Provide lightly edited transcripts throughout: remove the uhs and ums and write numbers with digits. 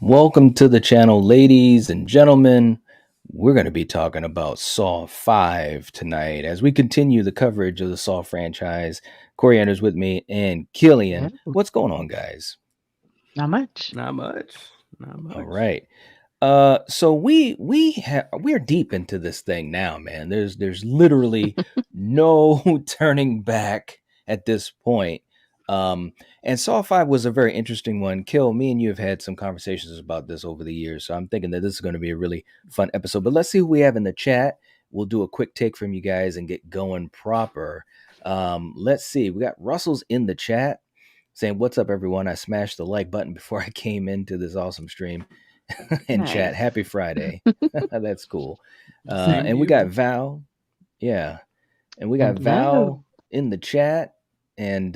Welcome to the channel, ladies and gentlemen. We're going to be talking about Saw 5 tonight as we continue the coverage of the Saw franchise. Coriander's with me and Killian. Oh, What's going on, guys? not much. Not much. Not All much. right. So we're deep into this thing now, man. There's literally no turning back at this point. And Saw 5 was a very interesting one. Kill, me and you have had some conversations about this over the years, so I'm thinking that this is going to be a really fun episode. But let's see who we have in the chat. We'll do a quick take from you guys and get going proper. Let's see. We got Russell's in the chat saying, "What's up, everyone? I smashed the like button before I came into this awesome stream." In chat, Nice. happy Friday. That's cool. Same to And we you. got Val. Yeah. And we got Hello. Val in the chat and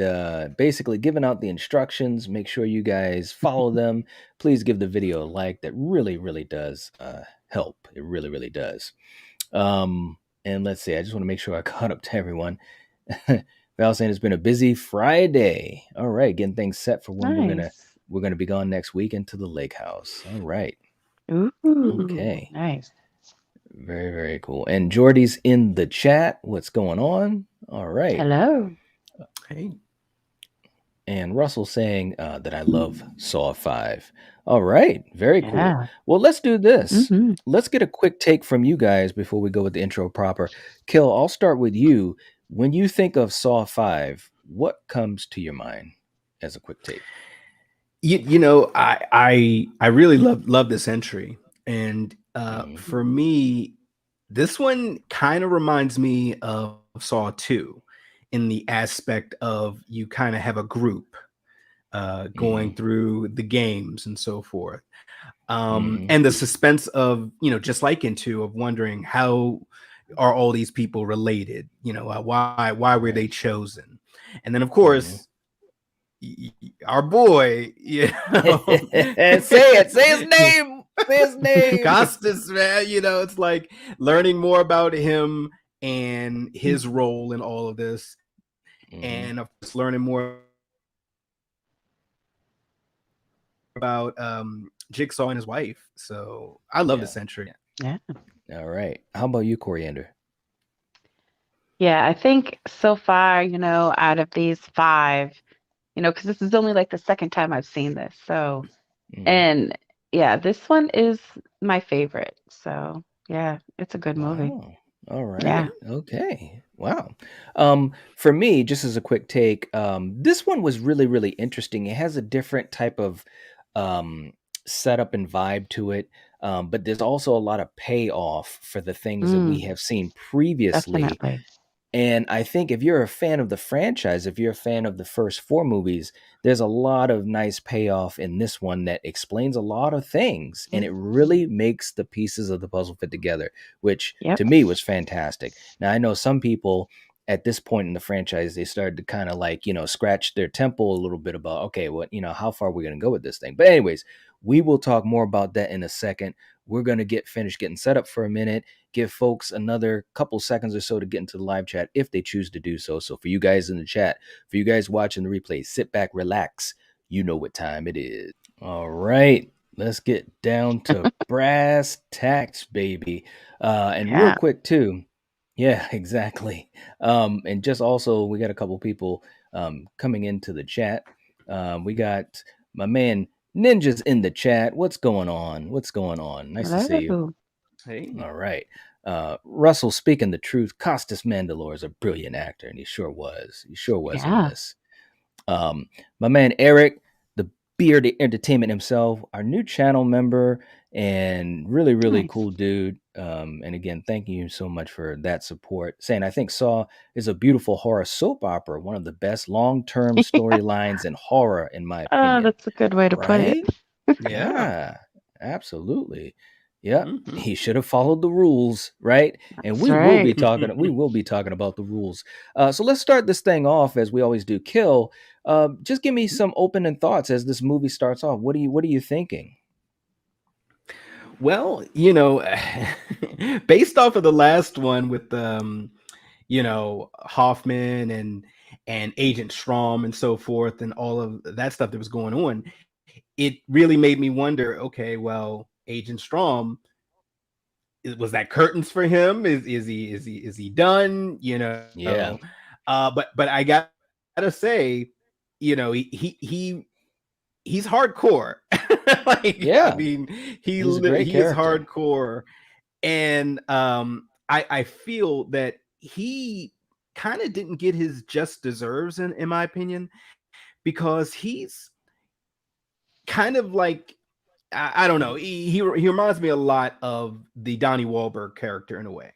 basically giving out the instructions. Make sure you guys follow them. Please give the video a like. That really, really does help. It really, really does. And let's see. I just want to make sure I caught up to everyone. Val saying it's been a busy Friday. All right, getting things set for when Nice. we're gonna be going next week into the lake house. All right. Ooh, Okay. nice. Very, very cool. And Jordy's in the chat. What's going on? All right. Hello. Hey. And Russell saying that I love Saw 5. All right. Very cool. Yeah. Well, let's do this. Mm-hmm. Let's get a quick take from you guys before we go with the intro proper. Kill, I'll start with you. When you think of Saw 5, what comes to your mind as a quick take? I really love this entry, and Mhm. for me, this one kind of reminds me of Saw 2 in the aspect of you kind of have a group going Mhm. through the games and so forth. Mhm. And the suspense of, just like in 2, of wondering how are all these people related? Why were Right. they chosen? And then, of Mhm. course, our boy, Say his name. Say his name. Costas, man, it's like learning more about him and his role in all of this, Mhm. and of course, learning more about Jigsaw and his wife. So I love Yeah. this entry. Yeah. All right. How about you, Coriander? Yeah, I think so far, out of these five, because this is only like the second time I've seen this. So, Mhm. and yeah, this one is my favorite. So, yeah, it's a good movie. Wow. All Yeah. right. Okay. Wow. For me, just as a quick take, this one was really, really interesting. It has a different type of um, setup and vibe to it, but there's also a lot of payoff for the things that we Mm, have seen previously. definitely. And I think if you're a fan of the franchise, if you're a fan of the first four movies, there's a lot of nice payoff in this one that explains a lot of things. And it really makes the pieces of the puzzle fit together, which to Yep. me was fantastic. Now, I know some people at this point in the franchise, they started to kind of like, scratch their temple a little bit about, okay, how far are we going to go with this thing? But, anyways, we will talk more about that in a second. We're going to get finished getting set up for a minute, give folks another couple seconds or so to get into the live chat if they choose to do so. So for you guys in the chat, for you guys watching the replay, sit back, relax. You know what time it is. All right. Let's get down to brass tacks, baby. And real Yeah. quick, too. Yeah, exactly. And just also, we got a couple people coming into the chat. We got my man Ninja's in the chat. What's going on? What's going on? Nice to see you. Hello. Hey. All right. Russell, speaking the truth, Costas Mandalore is a brilliant actor, and he sure was. He sure was in Yeah. this. My man Eric, the Beard Entertainment himself, our new channel member, and really, really Nice. cool dude. And again, thank you so much for that support. Saying, I think Saw is a beautiful horror soap opera, one of the best long term storylines in horror, in my Oh, opinion. that's a good way to put it. Right? Yeah. Yeah, absolutely. Yeah, Mhm. he should have followed the rules, right? And That's right. we will be talking about the rules. So let's start this thing off as we always do. Kill. Just give me some opening thoughts as this movie starts off. What are you thinking? Well, based off of the last one with Hoffman and Agent Strom and so forth and all of that stuff that was going on, it really made me wonder, okay, well, Agent Strom, was that curtains for him? Is he done? Yeah. But I gotta say, he's hardcore. Like, I Yeah. mean, He's a great he is character. hardcore, and I feel that he kind of didn't get his just deserves in my opinion, because he's kind of like, I don't know, he reminds me a lot of the Donnie Wahlberg character in a way,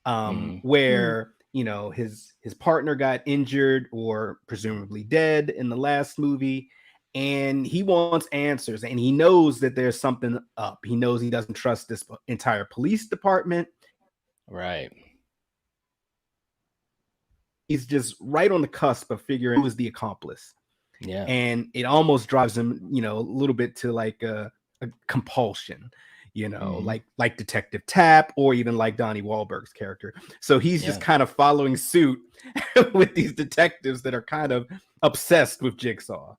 Hmm. Mm. where his partner got injured or presumably dead in the last movie, and he wants answers, and he knows that there's something up. He knows he doesn't trust this entire police department. Right. He's just right on the cusp of figuring who is the accomplice, Yeah. and it almost drives him, a little bit to like a compulsion, Hmm. like Detective Tapp, or even like Donnie Wahlberg's character. So he's just Yeah. kind of following suit with these detectives that are kind of obsessed with Jigsaw.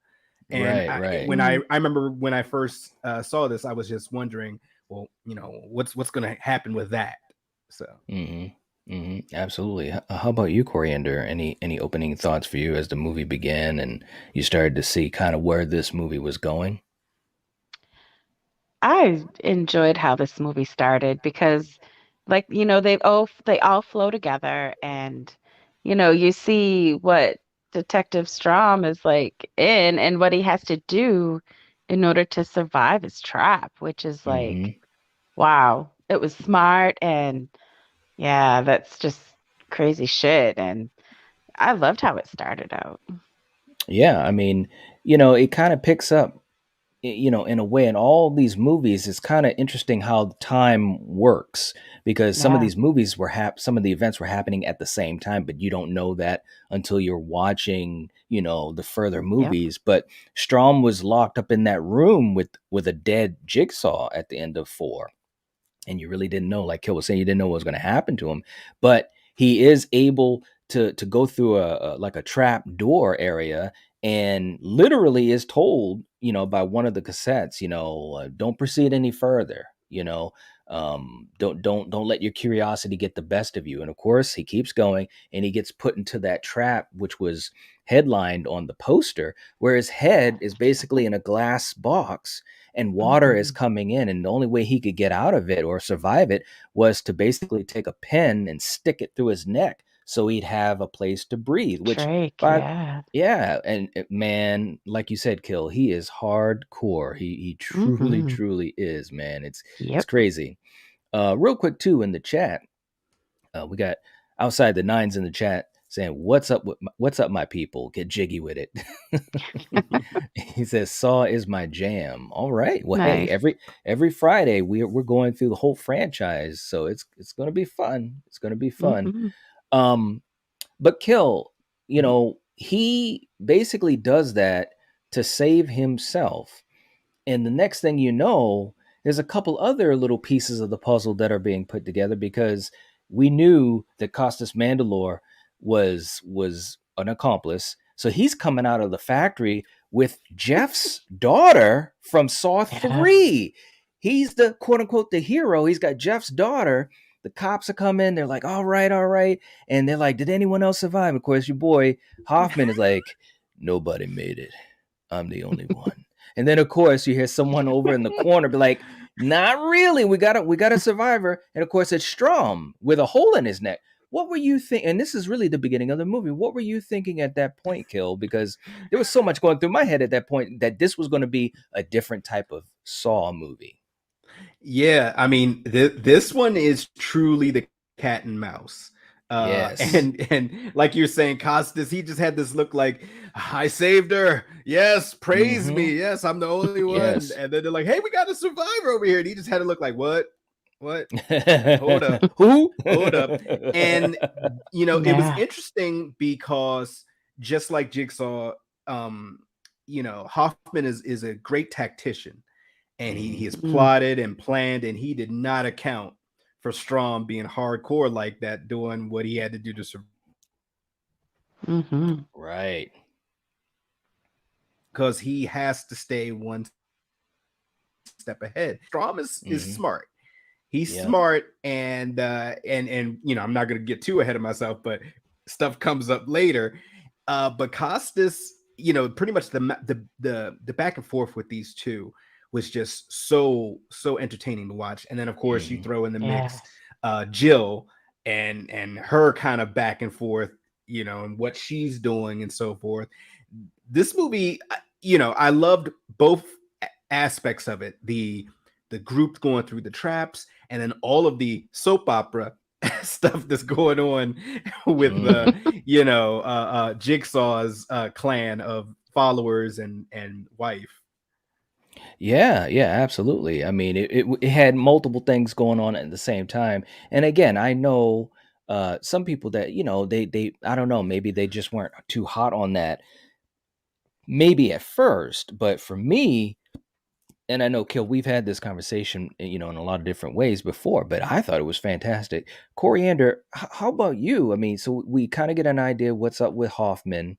And Right. Right. I remember when I first saw this, I was just wondering, well, what's going to happen with that. So Hmm. Hmm. Absolutely. How about you, Coriander? Any opening thoughts for you as the movie began and you started to see kind of where this movie was going? I enjoyed how this movie started because, like, they all flow together, and you see what Detective Strom is like in and what he has to do in order to survive his trap, which is like, Hmm. wow, it was smart, and yeah, that's just crazy shit, and I loved how it started out. Yeah. I mean, it kind of picks up, in a way, in all these movies. It's kind of interesting how time works, because some of Yeah. these movies some of the events were happening at the same time, but you don't know that until you're watching, the further Yep. movies. But Strom was locked up in that room with a dead Jigsaw at the end of 4, and you really didn't know, like Kill was saying, you didn't know what was going to happen to him. But he is able to go through a like a trap door area, and literally is told, by one of the cassettes, don't proceed any further, don't let your curiosity get the best of you. And of course he keeps going, and he gets put into that trap, which was headlined on the poster, where his head is basically in a glass box, and water is Hmm. coming in, and the only way he could get out of it or survive it was to basically take a pen and stick it through his neck so he'd have a place to breathe. Which, Drake, by yeah. yeah, and man, like you said, Kill, he is hardcore. He truly Hmm. truly is, man. It's Yep. crazy. Real quick too, in the chat, we got outside the nines in the chat saying, what's up, my people? Get jiggy with it." He says, "Saw is my jam." All right. Well, hey, Nice. every Friday we're going through the whole franchise, so it's gonna be fun. It's gonna be fun. Hmm. Um, but Kill, mhm. he basically does that to save himself. And the next thing you know, there's a couple other little pieces of the puzzle that are being put together, because we knew that Costas Mandalore was an accomplice. So he's coming out of the factory with Jeff's daughter from Saw Yeah. 3. He's the quote unquote the hero. He's got Jeff's daughter. The cops are coming. They're like, all right, all right. And they're like, did anyone else survive? Of course, your boy Hoffman is like, nobody made it. I'm the only one. And then of course you hear someone over in the corner be like, "Not really. We got a survivor." And of course it's Strom with a hole in his neck. What were you thinking? And this is really the beginning of the movie. What were you thinking at that point, Kill? Because there was so much going through my head at that point that this was going to be a different type of Saw movie. Yeah, I mean, this one is truly the cat and mouse. Yes. And like you're saying, Costas, he just had this look like, I saved her. Yes, praise Mm-hmm. me. Yes, I'm the only one. Yes. And then they're like, hey, we got a survivor over here. And he just had to look like, what? What? Hold up. Who? Hold up. And it was Yeah. interesting because just like Jigsaw, um, Hoffman is a great tactician, and he Hmm. has Mm. plotted and planned, and he did not account for Strom being hardcore like that, doing what he had to do to survive. Hmm. Right. because he has to stay one step ahead. Strom is Mm-hmm. smart. He's Yep. smart, and I'm not gonna get too ahead of myself, but stuff comes up later. But Costas, pretty much the back and forth with these two was just so entertaining to watch. And then of course you Mm-hmm. throw in the mix Yes. Jill and her kind of back and forth, and what she's doing and so forth. This movie, I loved both aspects of it. The group going through the traps, and then all of the soap opera stuff that's going on with Mm-hmm. Jigsaw's clan of followers and wife. Yeah, yeah, absolutely. I mean, it had multiple things going on at the same time. And again, I know some people that, they I don't know, maybe they just weren't too hot on that maybe at first, but for me, and I know Kill, we've had this conversation, in a lot of different ways before, but I thought it was fantastic. Coriander, how about you? I mean, so we kind of get an idea what's up with Hoffman.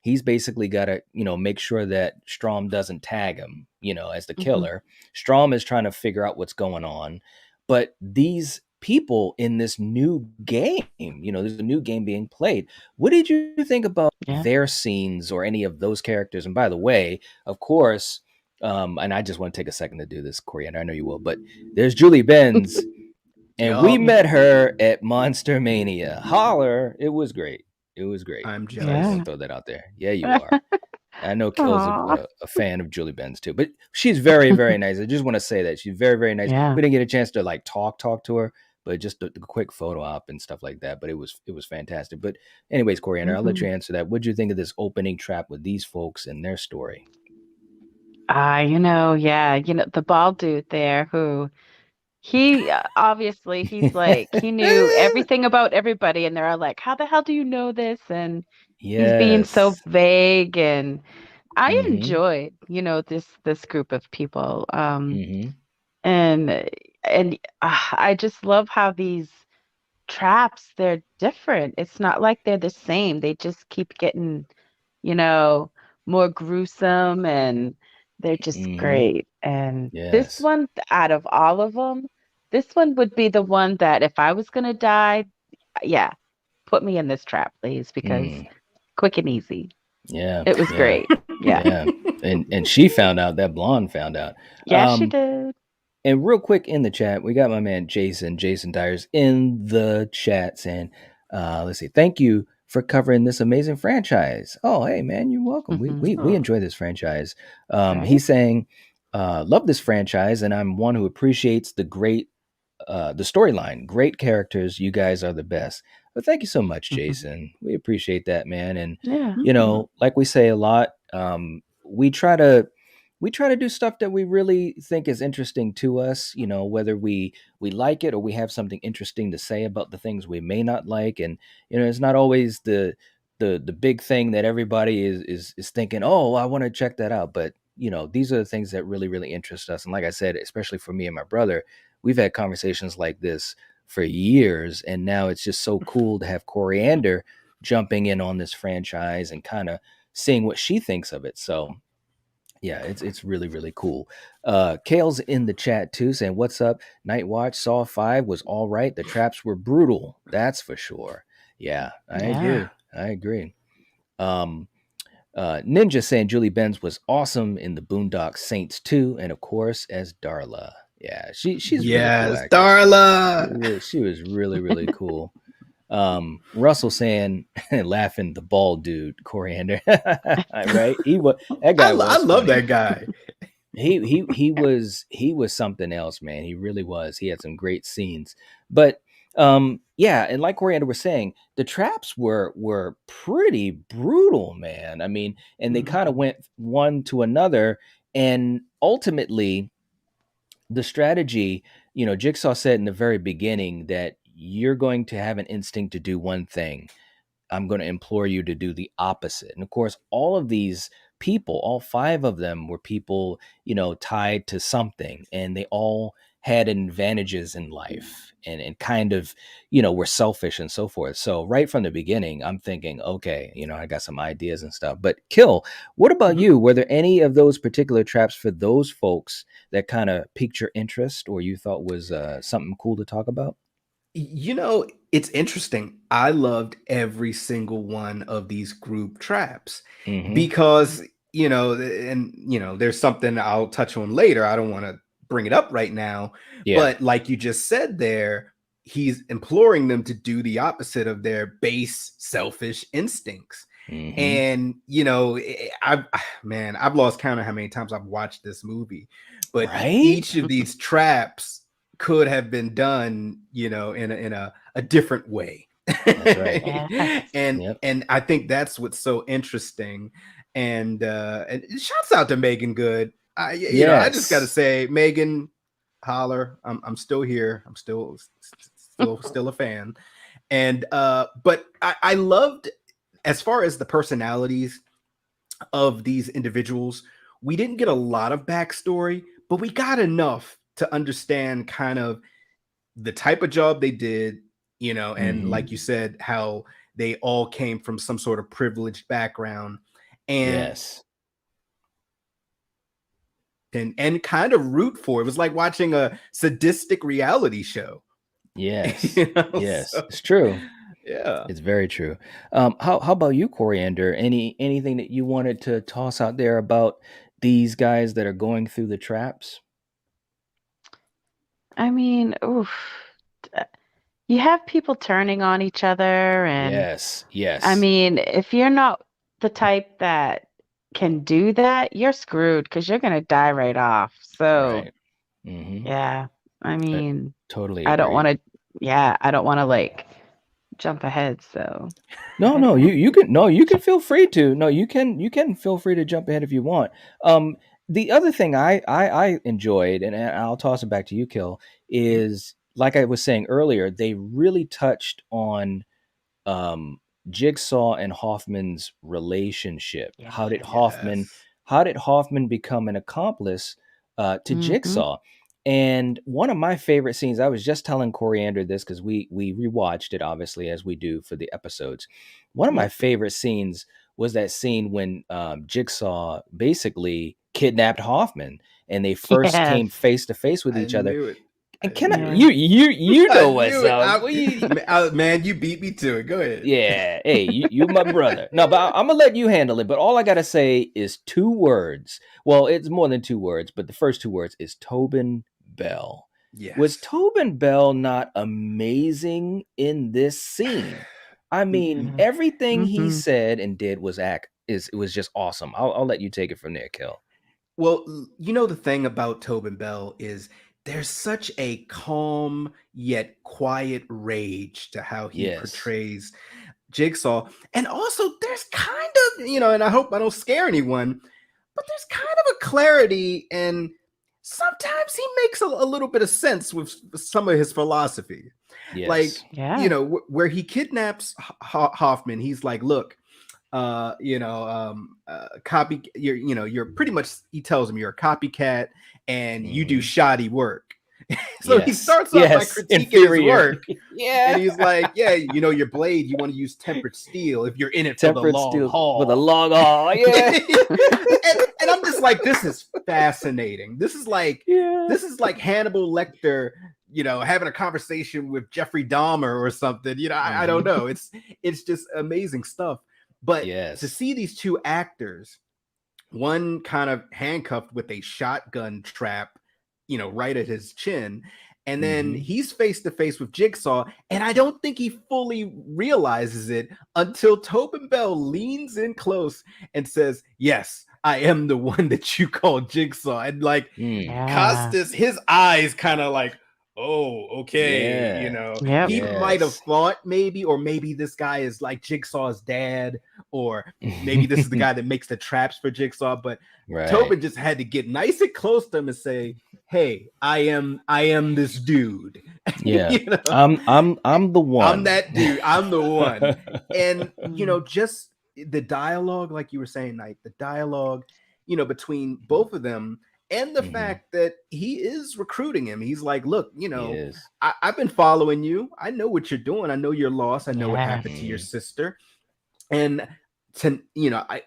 He's basically got to, make sure that Strom doesn't tag him, as the Hmm. killer. Strom is trying to figure out what's going on. But these people in this new game, there's a new game being played. What did you think about Yeah. their scenes or any of those characters? And by the way, of course, and I just want to take a second to do this, Coriander. I know you will, but there's Julie Benz, and we Yup, Yeah. met her at Monster Mania. Holler! It was great. It was great. I'm So I just want Yeah. jealous. to throw that out there. Yeah, you are. I know Kill's Aw. a fan of Julie Benz too, but she's very, very nice. I just want to say that she's very, very nice. Yeah. We didn't get a chance to like talk to her, but just the quick photo op and stuff like that. But it was fantastic. But anyways, Coriander, I'll let Hmm. you answer that. What do you think of this opening trap with these folks and their story? Yeah, the bald dude there who he obviously he's like he knew everything about everybody and they're all like, "How the hell do you know this?" And he's being so Yes. vague and I Mm-hmm. enjoyed, this group of people. Mm-hmm. And I just love how these traps, they're different. It's not like they're the same. They just keep getting, you know, more gruesome and they're just Mm-hmm. great. And this Yes. one, out of all of them, this one would be the one that if I was gonna die, yeah, put me in this trap, please, because Mm. quick and easy. Yeah. It was Yeah. great. Yeah. Yeah. And she found out, that blonde found out. Yeah, she Um, did. And real quick in the chat, we got my man Jason Dyers in the chat saying, let's see, thank you for covering this amazing franchise. Oh, hey man, you're welcome. We Hmm. we we Oh, enjoy this franchise. Right? He's saying, love this franchise, and I'm one who appreciates the storyline. Great characters. You guys are the best. But thank you so much, Hmm. Jason. We appreciate that, man. And Yeah. like we say a lot, we try to do stuff that we really think is interesting to us, whether we like it or we have something interesting to say about the things we may not like. And it's not always the big thing that everybody is thinking, oh, I want to check that out. But these are the things that really, really interest us. And like I said, especially for me and my brother, we've had conversations like this for years, and now it's just so cool to have Coriander jumping in on this franchise and kind of seeing what she thinks of it. So yeah, it's really, really cool. Kale's in the chat too, saying, "What's up? Nightwatch Saw 5 was all right. The traps were brutal, that's for sure." Yeah, I Yeah. yeah. agree. I agree. Um, Ninja saying Julie Benz was awesome in the Boondock Saints too, and of course as Darla. Yeah, she's a really cool Yes, actress. Darla. She was really, really cool. Russell saying, laughing, the bald dude, Coriander, right? That guy I was love funny. that guy. He was something else, man. He really was. He had some great scenes. But yeah, and like Coriander was saying, the traps were pretty brutal, man. I mean, and they kind of Mhm. went one to another, and ultimately the strategy, Jigsaw said in the very beginning that you're going to have an instinct to do one thing. I'm going to implore you to do the opposite. And of course, all of these people, all five of them were people, tied to something, and they all had advantages in life and kind of, were selfish and so forth. So right from the beginning, I'm thinking, okay, I got some ideas and stuff. But Kill, what about Mhm. you? Were there any of those particular traps for those folks that kind of piqued your interest or you thought was something cool to talk about? It's interesting. I loved every single one of these group traps Hmm. because, there's something I'll touch on later. I don't want to bring it up right now, Yeah. but like you just said there, he's imploring them to do the opposite of their base selfish instincts. Hmm. And, man, I've lost count of how many times I've watched this movie, but Right. each of these traps could have been done, in a different way. That's right. Yes. and Yep. and I think that's what's so interesting. And shouts out to Megan Good. I just got to Yes. say, Megan, holler. I'm still here. I'm still a fan. And but I loved, as far as the personalities of these individuals, we didn't get a lot of backstory, but we got enough to understand kind of the type of job they did, and Hmm. like you said, how they all came from some sort of privileged background, and Yes. and kind of root for it. It was like watching a sadistic reality show. Yes. Yes. So It's true. yeah. It's very true. How about you, Coriander? Anything that you wanted to toss out there about these guys that are going through the traps? I mean, oof. uh, You have people turning on each other, and Yes. I Yes. mean, if you're not the type that can do that, you're screwed because you're gonna die right off. So, Right. Hmm. yeah, I I mean, totally I don't agree. want to, yeah, I don't want to like jump ahead. So, go No, ahead, no, Kill. you can feel free to. No, you can feel free to jump ahead if you want. Um, the other thing I enjoyed, and I'll toss it back to you, Kill, is like I was saying earlier, they really touched on um, Jigsaw and Hoffman's relationship. How did Yes. Hoffman Yes. how did Hoffman become an accomplice to Mm-hmm. Jigsaw? And one of my favorite scenes, I was just telling Coriander this because we rewatched it obviously as we do for the episodes. One of my Yep. favorite scenes was that scene when Jigsaw basically kidnapped Hoffman and they first came Yes. face to face with I each other. knew it. And I can I, knew it. Yeah. you I know what's knew it. up? Man, you beat me to it. Go ahead. Yeah, hey, you my brother. No, but I'm gonna let you handle it. But all I gotta say is two words. Well, it's more than two words, but the first two words is Tobin Bell. Was Yes. Tobin Bell not amazing in this scene? I mean, Yes. everything he Mm-hmm. said and did it was just awesome. I'll let you take it from there, Kill. Well, the thing about Tobin Bell is there's such a calm yet quiet rage to how he Yes. portrays Jigsaw. And also, there's kind of, and I hope I don't scare anyone, but there's kind of a clarity, and sometimes he makes a little bit of sense with some of his philosophy. Like, Yes. Yeah. where he kidnaps Hoffman, he's like, look, copy, you're pretty much, he tells him you're a copycat and you do Hmm. shoddy work. So he Yes. starts off by Yes. critiquing his Inferior. work, and Yeah. he's like, yeah, your blade, you want to use tempered steel if you're in it for the Tempered long steel with a haul. long haul. Yeah. and I'm just like, this is fascinating. Yeah. This is like Hannibal Lecter, having a conversation with Jeffrey Dahmer or something. I don't Hmm. know. It's just amazing stuff. But to Yes. see these two actors, one kind of handcuffed with a shotgun trap, right at his chin. And then Hmm. he's face to face with Jigsaw. And I don't think he fully realizes it until Tobin Bell leans in close and says, yes, I am the one that you call Jigsaw. And like Mm. Yeah. Costas, his eyes kind of like, oh, okay. Yeah. Yep. He might have Yes. thought or maybe this guy is like Jigsaw's dad, or maybe this is the guy that makes the traps for Jigsaw. But Right. Tobin just had to get nice and close to him and say, hey, I am this dude. Yeah. you know, I'm the I'm one. that dude. I'm the one. And just the dialogue, like you were saying, Knight, the dialogue, between both of them. and the Hmm. fact that he is recruiting him. He's like, look, He is. I've been following you. I know what you're doing. I know you're lost. I know what Yeah. happened to your Hmm. sister. And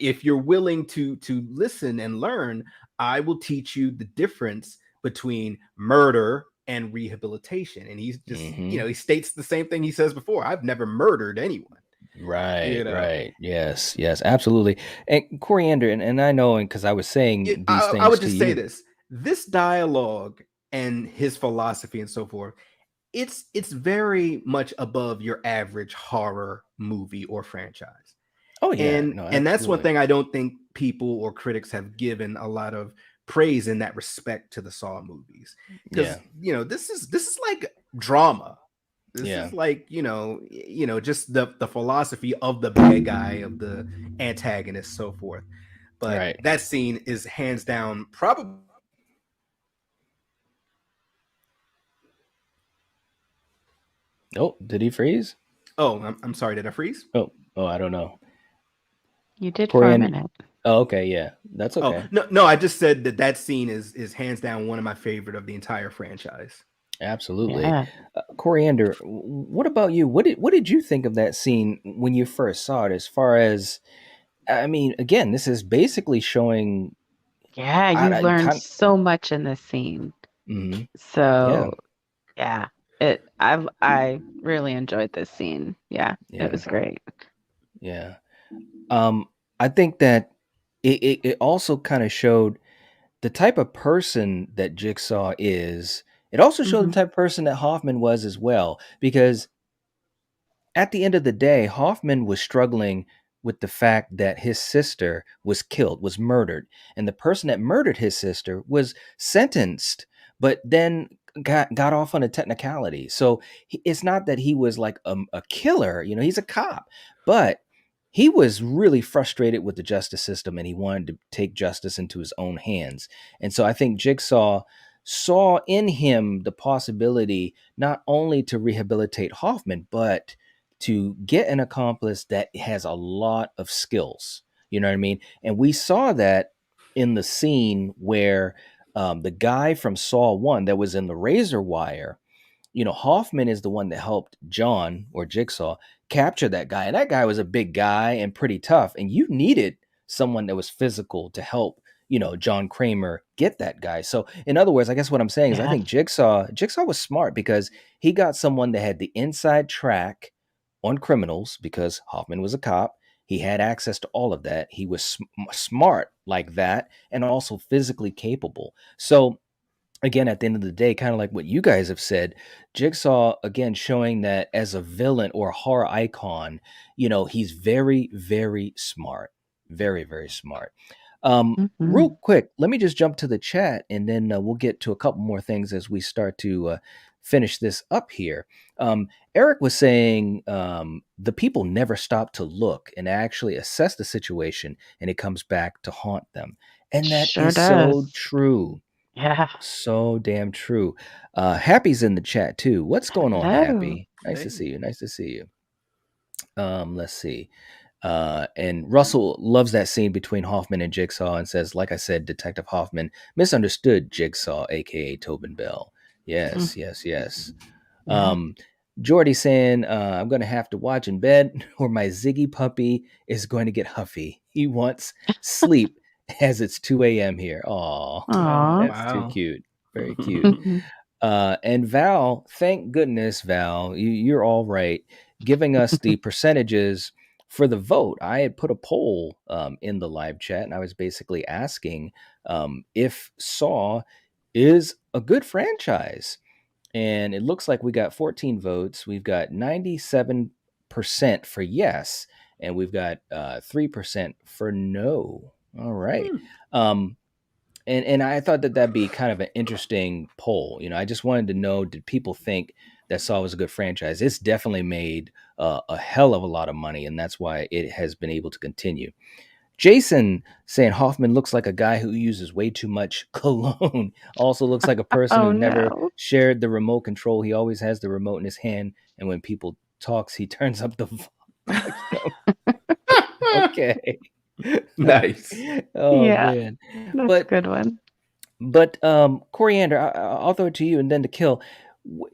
if you're willing to listen and learn, I will teach you the difference between murder and rehabilitation. And he's just, Hmm. he states the same thing he says before. I've never murdered anyone. Right, You know, right. Yes, yes, absolutely. And Coriander, and I know, and because I was saying these I things would to just say you. this: this dialogue and his philosophy and so forth, it's very much above your average horror movie or franchise. Oh yeah, and no, and that's one absolutely. thing I don't think people or critics have given a lot of praise in that respect to the Saw movies, Yeah, because this is like drama. This yeah, is like, just the philosophy of the bad guy, of the antagonist, so forth. But right. that scene is hands down probably. Oh, did he freeze? Oh, I'm sorry, did I freeze? Oh, I don't know. You did for a Coriander. minute. Oh, okay, yeah, that's Oh, okay. no, I just said that scene is hands down one of my favorite of the entire franchise. Absolutely. Yeah. Coriander, what about you? What did you think of that scene when you first saw it? As far as, I mean, again, this is basically showing. Yeah, you I learned kind. so much in this scene. Mhm. Yeah, So, yeah. I really enjoyed this scene. Yeah, it yeah, was great. yeah. Um, I think that it also kind of showed the type of person that Jigsaw is. It also showed the Hmm. type of person that Hoffman was as well, because at the end of the day, Hoffman was struggling with the fact that his sister was killed, was murdered, and the person that murdered his sister was sentenced, but then got off on a technicality. So it's not that he was like a killer, he's a cop, but he was really frustrated with the justice system and he wanted to take justice into his own hands. And so I think Jigsaw saw in him the possibility not only to rehabilitate Hoffman, but to get an accomplice that has a lot of skills. You know what I mean? And we saw that in the scene where the guy from Saw 1 that was in the razor wire, Hoffman is the one that helped John or Jigsaw capture that guy. And that guy was a big guy and pretty tough. And you needed someone that was physical to help, John Kramer get that guy. So in other words, I guess what I'm saying is I Yeah. think Jigsaw was smart because he got someone that had the inside track on criminals because Hoffman was a cop. He had access to all of that. He was smart like that and also physically capable. So again, at the end of the day, kind of like what you guys have said, Jigsaw again showing that as a villain or a horror icon, he's very, very smart, very, very smart. Real Hmm. quick, let me just jump to the chat, and then we'll get to a couple more things as we start to finish this up here. Um, Eric was saying the people never stop to look and actually assess the situation, and it comes back to haunt them, and that Sure is so does. true. Yeah. So damn true. Happy's in the chat too. What's going on, Hello. Happy? Nice to Hey. see you. Nice to see you. Let's see. And Russell loves that scene between Hoffman and Jigsaw and says, like I said, Detective Hoffman misunderstood Jigsaw, aka Tobin Bell. Mm. Yes, yes, yes. Yeah. Um, Jordy saying, I'm going to have to watch in bed or my Ziggy puppy is going to get huffy. He wants sleep as it's 2 a.m. here. Aw, Oh, Aw. that's too wow. cute. Very cute. And Val, thank goodness, Val, you're all right, giving us the percentages for the vote. I had put a poll in the live chat, and I was basically asking if Saw is a good franchise. And it looks like we got 14 votes. We've got 97% for yes, and we've got 3% for no. All right. Hmm. Um, and I thought that that'd be kind of an interesting poll. I just wanted to know, did people think that Saw was a good franchise? It's definitely made a hell of a lot of money, and that's why it has been able to continue. Jason saying Hoffman looks like a guy who uses way too much cologne. Also looks like a person Oh who never no. shared the remote control. He always has the remote in his hand, and when people talks, he turns up the volume. Okay. Nice. Oh Yeah, man. that's a But good one. But Coriander, I'll throw it to you, and then to Kill.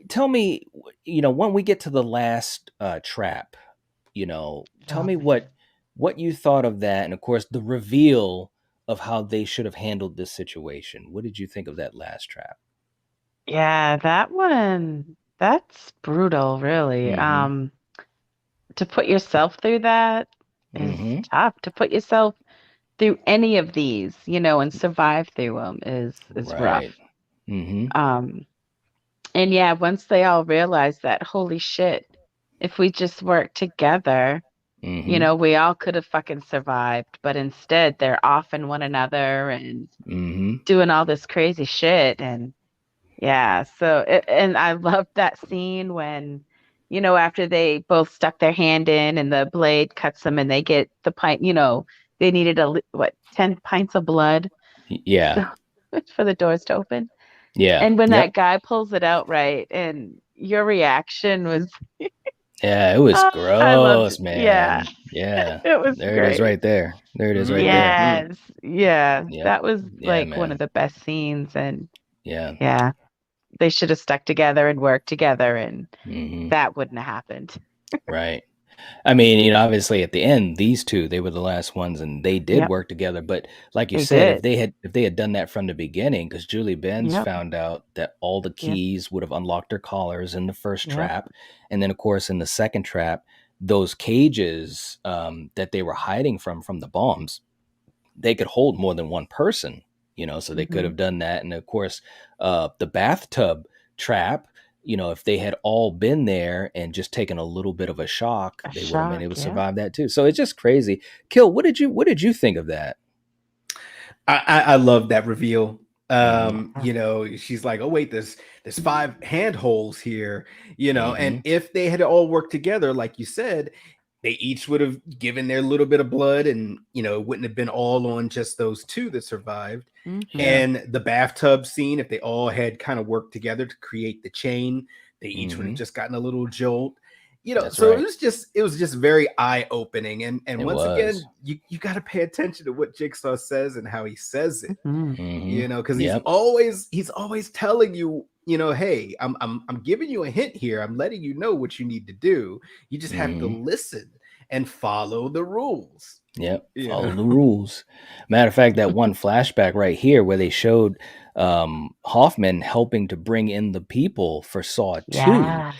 Tell me, when we get to the last trap, tell Oh me man. what you thought of that, and of course the reveal of how they should have handled this situation. What did you think of that last trap? Yeah, that one, that's brutal, really. Mm-hmm. To put yourself through that is Mm-hmm. tough. To put yourself through any of these, and survive through them is Right. rough. Mm-hmm. Um, and yeah, once they all realize that, holy shit, if we just work together, Mm-hmm. we all could have fucking survived. But instead, they're offing one another and Mm-hmm. doing all this crazy shit. And yeah, and I loved that scene when, after they both stuck their hand in and the blade cuts them and they get the pint, they needed 10 pints of blood Yeah. so for the doors to open. Yeah. And when that Yep. guy pulls it out right, and your reaction was, Yeah. It was oh, I loved gross, it. Yeah, man. Yeah. it was There it is, great. right there. There it is, right there. Mm-hmm. Yes, yeah, Yep. that was Yeah, like one of man. the best scenes. And Yeah. yeah, they should have stuck together and worked together, and Mm-hmm. that wouldn't have happened. Right. I mean, obviously at the end, these two, they were the last ones and they did Yep, work together. But like you they said, if did. they had done that from the beginning, because Julie Benz Yep, found out that all the yep, keys would have unlocked her collars in the first yep. trap. And then of course in the second trap, those cages that they were hiding from the bombs, they could hold more than one person, so they could Hmm. have done that. And of course, the bathtub trap, if they had all been there and just taken a little bit of a shock, A they would have been able shock. to Yep. survive that too. So it's just crazy. Kill, what did you think of that? I love that reveal. Mm-hmm. She's like, oh wait, there's five hand holes here, and Mm-hmm. if they had all worked together, like you said, they each would have given their little bit of blood, and it wouldn't have been all on just those two that survived. Hmm. Yeah. And the bathtub scene, if they all had kind of worked together to create the chain, they each would have Mm-hmm. just gotten a little jolt. That's So it right. was just very eye-opening. And It once was. again, you got to pay attention to what Jigsaw says and how he says it. Hmm. Mm-hmm. Because Yep. he's always telling you, hey, I'm giving you a hint here. I'm letting you know what you need to do. You just have to Mm-hmm. listen and follow the rules. Yep, You follow know. the rules. Matter of fact, that one flashback right here where they showed Hoffman helping to bring in the people for Saw 2, Yeah,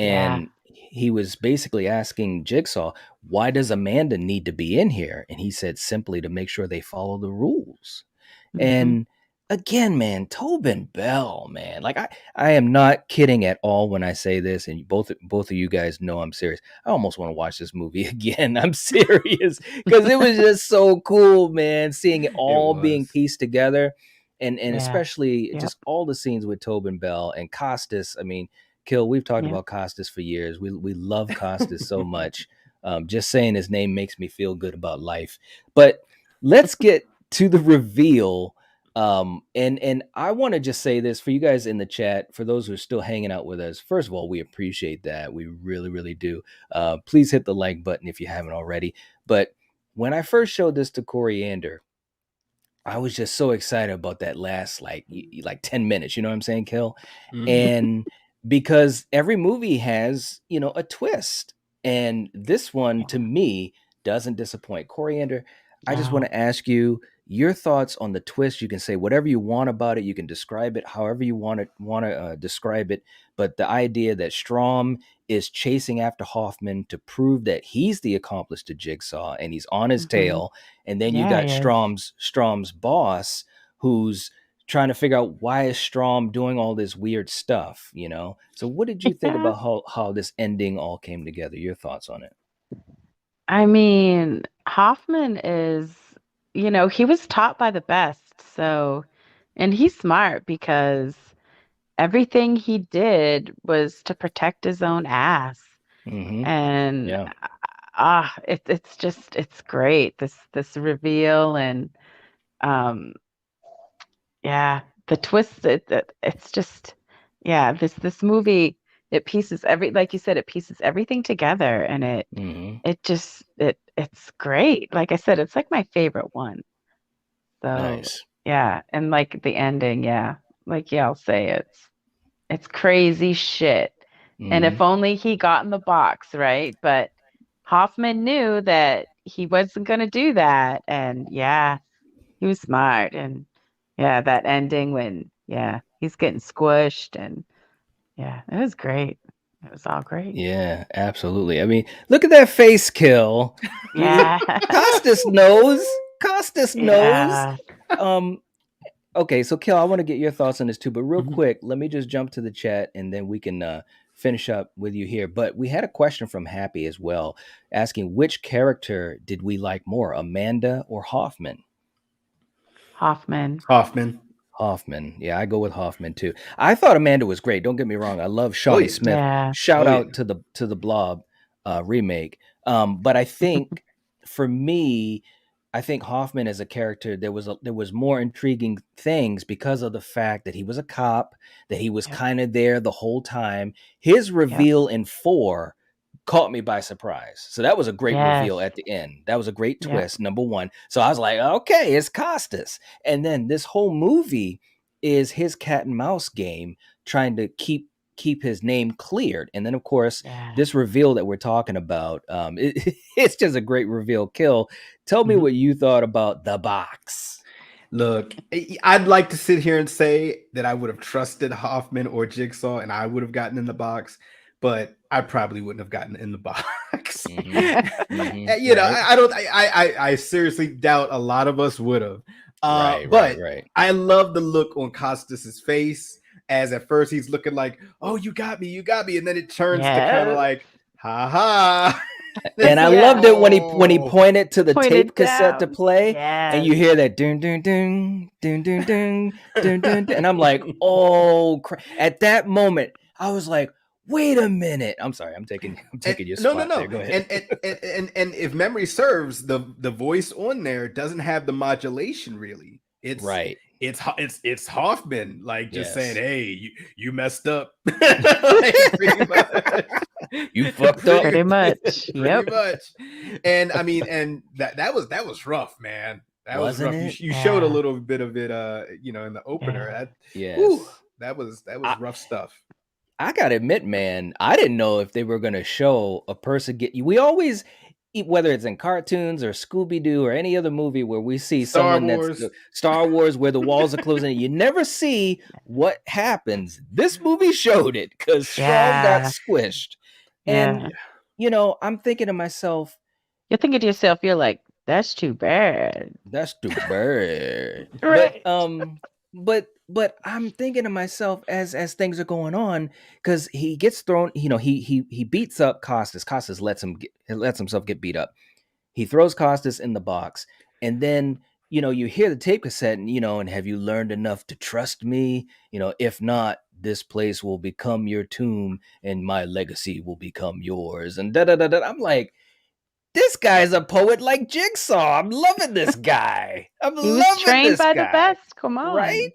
yeah. and he was basically asking Jigsaw, why does Amanda need to be in here? And he said simply to make sure they follow the rules. Hmm. And again, man, Tobin Bell, man, like I am not kidding at all when I say this, and both of you guys know I'm serious. I almost want to watch this movie again. I'm serious because it was just so cool, man, seeing it It all being was. pieced together, and Yeah. especially Yep. just all the scenes with Tobin Bell and Costas. I mean, Kill, we've talked Yep. about Costas for years. We love Costas so much. Just saying his name makes me feel good about life. But let's get to the reveal. And I want to just say this for you guys in the chat, for those who are still hanging out with us. First of all, we appreciate that. We really, really do. Please hit the like button if you haven't already. But when I first showed this to Coriander, I was just so excited about that last like 10 minutes, you know what I'm saying, Kel? Mhm. And because every movie has, a twist. And this one to Yeah. me doesn't disappoint. Coriander, I just want No. to ask you your thoughts on the twist. You can say whatever you want about it. You can describe it however you want to describe it. But the idea that Strom is chasing after Hoffman to prove that he's the accomplice to Jigsaw and he's on his Hmm. tail, and then you Yeah, got he is. Strom's boss who's trying to figure out why is Strom doing all this weird stuff, So what did you think Yeah. about how this ending all came together? Your thoughts on it? I mean, Hoffman is, he was taught by the best. So, and he's smart because everything he did was to protect his own ass. Mm-hmm. And Yeah. it's just it's great this reveal. And um yeah, the twist, it's just, yeah, this movie, it pieces like you said, it pieces everything together, and Mm-hmm. it's great. Like I said, it's like my favorite one. So Nice. Yeah, and like the ending, yeah. Like yeah, I'll say it's crazy shit. And if Hmm. only he got in the box, right? But Hoffman knew that he wasn't going to do that. And yeah, he was smart. And yeah, that ending when, yeah, he's getting squished. And yeah, it was great. It was all great. Yeah, absolutely. I mean, look at that face kill. Yeah. Costas knows. Costas knows. Yeah. Um, okay, so Kel, I want to get your thoughts on this too, but real Mhm. quick, let me just jump to the chat and then we can finish up with you here. But we had a question from Happy as well, asking which character did we like more, Amanda or Hoffman? Hoffman. Hoffman. Hoffman. Yeah, I go with Hoffman too. I thought Amanda was great. Don't get me wrong. I love Oh Shawnee yeah. Smith. Yeah. Shout Oh yeah. out to the Blob remake. But I think for me, I think Hoffman as a character, there was more intriguing things because of the fact that he was a cop, that he was Yep. kind of there the whole time. His Yep. reveal in 4 caught me by surprise. So that was a great Yes. reveal at the end. That was a great Yep. twist, number one. So I was like, okay, it's Costas. And then this whole movie is his cat and mouse game trying to keep his name cleared. And then of course, Yeah. this reveal that we're talking about, it's just a great reveal. Kill, tell me Mhm. what you thought about the box. Look, I'd like to sit here and say that I would have trusted Hoffman or Jigsaw and I would have gotten in the box, but I probably wouldn't have gotten in the box. Hmm. Hmm. You know, Right, I don't, I seriously doubt a lot of us would have. right, right, But right. I love the look on Costas's face as at first he's looking like, oh, you got me. And then it turns to kind of Yes. like, ha ha. And It's I like, Yeah. loved it when he oh. pointed to the tape Pointed cassette to down. play, and Yes. you hear that ding ding ding ding ding ding ding ding, and I'm like, oh, at that moment, I was like, wait a minute. I'm sorry, I'm And, taking your no, no, spot there. no. Go ahead. And if memory serves, the voice on there doesn't have the modulation really. Right. It's Hoffman like just saying, Yes. "Hey, you messed up." Like, pretty much. You fucked up. Pretty pretty, much. pretty Yep. much. And I mean, and that was rough, man. That was Wasn't rough. it? You showed a Yeah. little bit of it, in the opener. Yeah. Whew, Yes. that was I, rough stuff. I gotta admit, man, I didn't know if they were gonna show a person get. We always, whether it's in cartoons or Scooby Doo or any other movie where we see Star someone that's Wars. Star Wars where the walls are closing, and you never see what happens. This movie showed it because Strong got Yeah. squished, and Yeah. I'm thinking to myself, You're thinking to yourself, you're like, that's too bad. that's too bad. But Right. but I'm thinking to myself as things are going on because he gets thrown. He beats up Costas. Costas lets himself get beat up. He throws Costas in the box, and then you hear the tape cassette, and and have you learned enough to trust me? If not, this place will become your tomb, and my legacy will become yours. And da da da da. I'm like, this guy's a poet like Jigsaw. I'm loving this guy. I'm He was loving trained this by the guy. best. Come Right? on.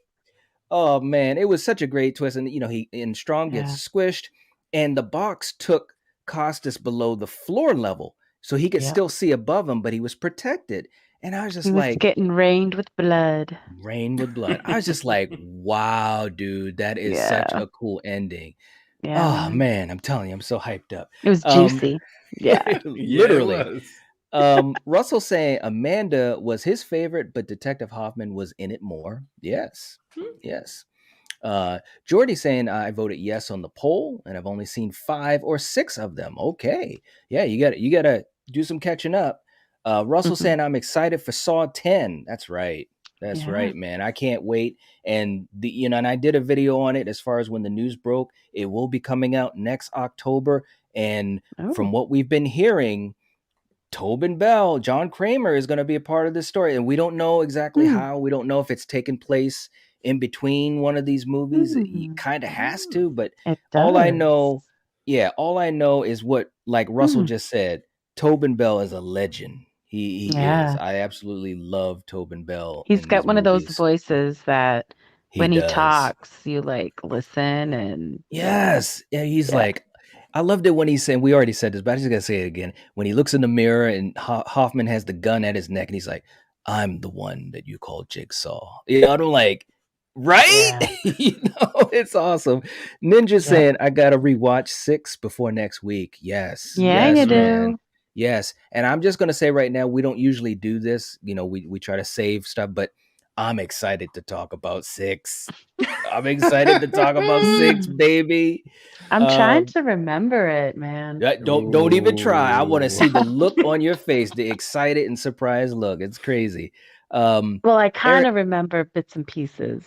Oh man, it was such a great twist. And he and Strong Yeah. gets squished, and the box took Costas below the floor level. So he could Yep. still see above him, but he was protected. And I was He just was like, getting rained with blood. rain with blood. I was just like, wow, dude, that is such Yeah. a cool ending. Yeah, Oh man. man, I'm telling you, I'm so hyped up. It was Um juicy. Yeah. Yeah, it literally. was. Russell saying Amanda was his favorite, but Detective Hoffman was in it more. Yes. Yes. Jordy saying I voted yes on the poll, and I've only seen 5 or 6 of them. Okay, yeah, you gotta do some catching up. Russell Mhm. saying I'm excited for Saw 10. That's right. That's Yeah. right, man. I can't wait. And and I did a video on it as far as when the news broke. It will be coming out next October, and from Oh. what we've been hearing, Tobin Bell, John Kramer is going to be a part of this story, and we don't know exactly Hmm. how. We don't know if it's taking place in between one of these movies. It Hmm. kind of has Mm. to, but It all I does. know, yeah, all I know is what, like Russell Hmm. just said, Tobin Bell is a legend. He is. Yeah. I absolutely love Tobin Bell He's in got these one of those movies. voices that He when he does. talks, you like listen and yeah. Yes. Yeah, he's Yeah. like, I loved it when he said, we already said this, but I just gotta say it again. When he looks in the mirror and Hoffman has the gun at his neck and he's like, I'm the one that you call Jigsaw. You know, I'm like, right? Yeah. It's awesome. Ninja Yep. saying, I gotta rewatch 6 before next week. Yes, Yeah, you yes, Mm-hmm. man. do. Yes. And I'm just gonna say right now, we don't usually do this. We try to save stuff, but I'm excited to talk about 6. I'm excited to talk about 6, Mm. baby. I'm trying Um, to remember it, man. don't even try. I want to Ooh. see the look on your face, the excited and surprised look. It's crazy. Um, Well, I kind Eric, of remember bits and pieces.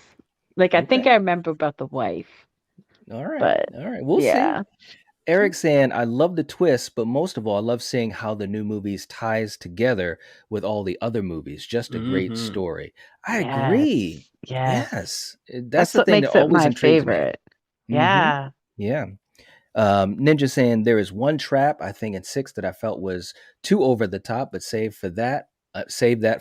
Like I think okay. I remember about the wife, All right. but All right. We'll see. yeah. Eric saying, I love the twist, but most of all, I love seeing how the new movies ties together with all the other movies. Just a great Mm-hmm. story. I Yes. agree. Yes. Yes. That's That's the what thing that makes it always my intrigues me. favorite. Mm-hmm. Yeah. Yeah. Ninja saying there is one trap I think in 6 that I felt was too over the top, but save that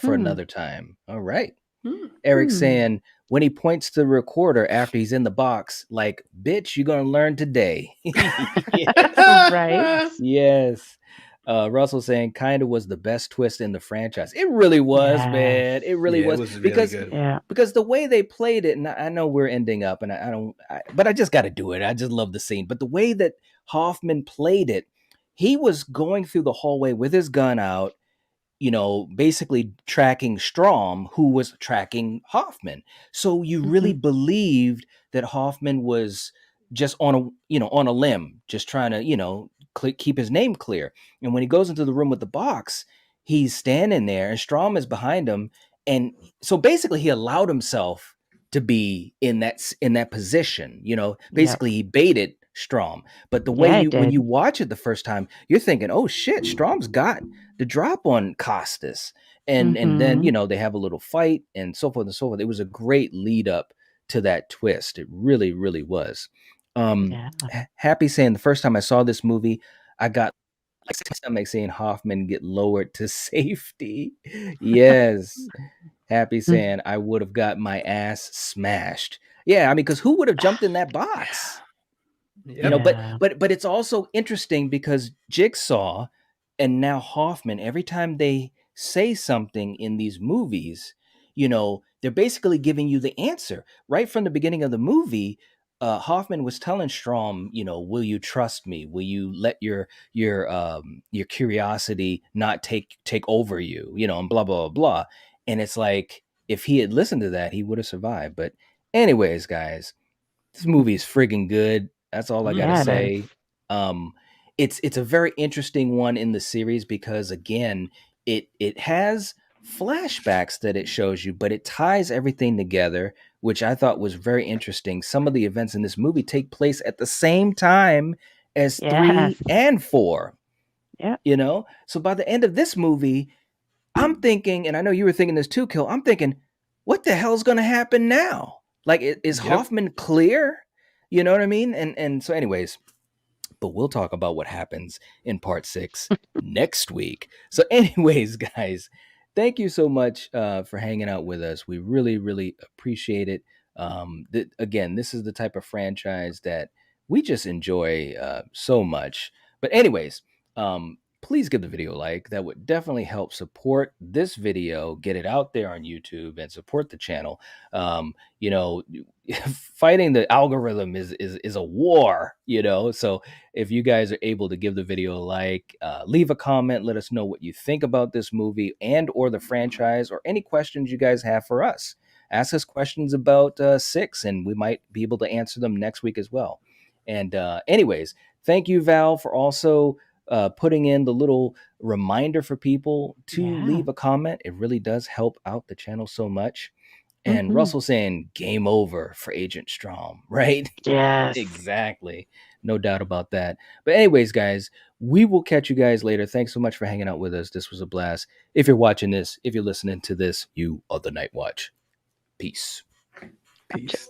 for Hmm. another time. All right. Hmm. Eric Hmm. saying when he points to the recorder after he's in the box, like, bitch, you're gonna learn today. Yes. Right. Yes. Russell saying kinda was the best twist in the franchise. It really was, Yes. man. It really Yeah, it was was really because good. Yeah. because the way they played it, and I know we're ending up, and I don't, but I just got to do it. I just love the scene. But the way that Hoffman played it, he was going through the hallway with his gun out, basically tracking Strom, who was tracking Hoffman. So you really Hmm. believed that Hoffman was just on a limb, just trying to, keep his name clear. And when he goes into the room with the box, he's standing there and Strom is behind him. And so basically he allowed himself to be in that position, Yep. basically he baited Strom. But the way Yeah, I when did. you watch it the first time, you're thinking, oh shit, Strom's got the drop on Costas. And then, Hmm. they have a little fight and so forth and so forth. It was a great lead up to that twist. It really, really was. Yeah. Happy saying the first time I saw this movie, I got like stomach seeing Hoffman get lowered to safety. Yes. Happy saying I would have got my ass smashed. Yeah, I mean, because who would have jumped in that box? Yep. But Yeah. but it's also interesting because Jigsaw and now Hoffman, every time they say something in these movies, they're basically giving you the answer right from the beginning of the movie. Hoffman was telling Strom, will you trust me? Will you let your curiosity not take over you? And blah blah blah blah. And it's like if he had listened to that, he would have survived. But anyways, guys, this movie is friggin' good. That's all I gotta Yeah, it Mm-hmm. is. say. Um, it's a very interesting one in the series because again, it has flashbacks that it shows you, but it ties everything together, which I thought was very interesting. Some of the events in this movie take place at the same time as Yes. 3 and 4. Yep. So by the end of this movie, I'm thinking, and I know you were thinking this too, Kill. I'm thinking, what the hell's going to happen now? Like, is Yep. Hoffman clear? You know what I mean? And so, anyways, but we'll talk about what happens in part 6 next week. So, anyways, guys, thank you so much for hanging out with us. We really, really appreciate it. Again, this is the type of franchise that we just enjoy so much. But, anyways, please give the video a like. That would definitely help support this video, get it out there on YouTube, and support the channel. You know, fighting the algorithm is a war. So if you guys are able to give the video a like, leave a comment, let us know what you think about this movie and or the franchise, or any questions you guys have for us. Ask us questions about 6, and we might be able to answer them next week as well. And anyways, thank you, Val, for also putting in the little reminder for people to Yeah. leave a comment. It really does help out the channel so much. And Hmm. Russell saying game over for Agent Strom, right? Yes. Exactly. No doubt about that. But anyways, guys, we will catch you guys later. Thanks so much for hanging out with us. This was a blast. If you're watching this, if you're listening to this, you are the Nightwatch. Peace. Gotcha. Peace.